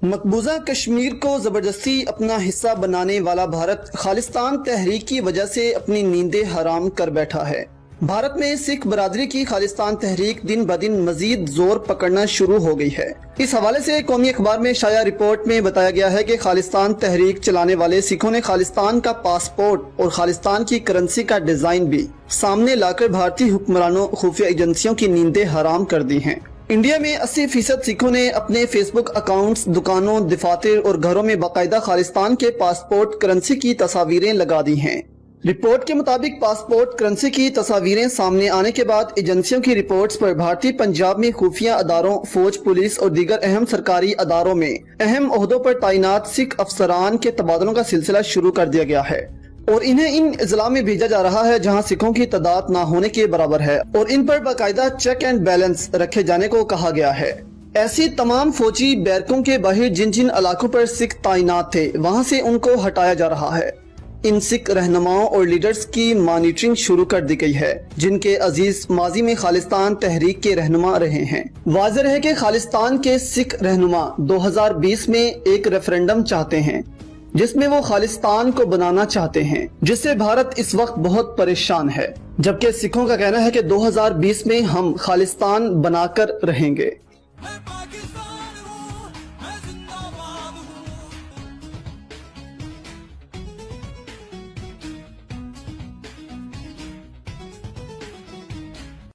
मकबूजा कश्मीर को जबरदस्ती अपना हिस्सा बनाने वाला भारत खालिस्तान तहरीक की वजह से अपनी नींदें हराम कर बैठा है। भारत में सिख बरादरी की खालिस्तान तहरीक दिन ब दिन मजीद जोर पकड़ना शुरू हो गई है। इस हवाले से कौमी अखबार में शाया रिपोर्ट में बताया गया है कि खालिस्तान तहरीक चलाने वाले सिखों ने खालिस्तान का पासपोर्ट और खालिस्तान की करेंसी का डिजाइन भी सामने लाकर भारतीय हुक्मरानों खुफिया एजेंसियों की नींदें हराम कर दी हैं। इंडिया में 80% सिखों ने अपने फेसबुक अकाउंट्स, दुकानों, दफातर और घरों में बाकायदा खालिस्तान के पासपोर्ट करेंसी की तस्वीरें लगा दी हैं। रिपोर्ट के मुताबिक पासपोर्ट करेंसी की तस्वीरें सामने आने के बाद एजेंसियों की रिपोर्ट्स पर भारतीय पंजाब में खुफिया अदारों, फौज, पुलिस और दीगर अहम सरकारी अदारों में अहम ओहदों पर तैनात सिख अफसरान के तबादलों का सिलसिला शुरू कर दिया गया है और इन्हें इन अजला में भेजा जा रहा है जहां सिखों की तादाद ना होने के बराबर है और इन पर बाकायदा चेक एंड बैलेंस रखे जाने को कहा गया है। ऐसी तमाम फौजी बैरकों के बाहर जिन जिन इलाकों पर सिख तैनात थे वहां से उनको हटाया जा रहा है। इन सिख रहनुमाओं और लीडर्स की मॉनिटरिंग शुरू कर दी गई है जिनके अजीज माजी में खालिस्तान तहरीक के रहनुमा रहे हैं। वाज़ेह है कि खालिस्तान के सिख रहनुमा 2020 में एक रेफरेंडम चाहते हैं जिसमें वो खालिस्तान को बनाना चाहते हैं, जिससे भारत इस वक्त बहुत परेशान है, जबकि सिखों का कहना है कि 2020 में हम खालिस्तान बनाकर रहेंगे।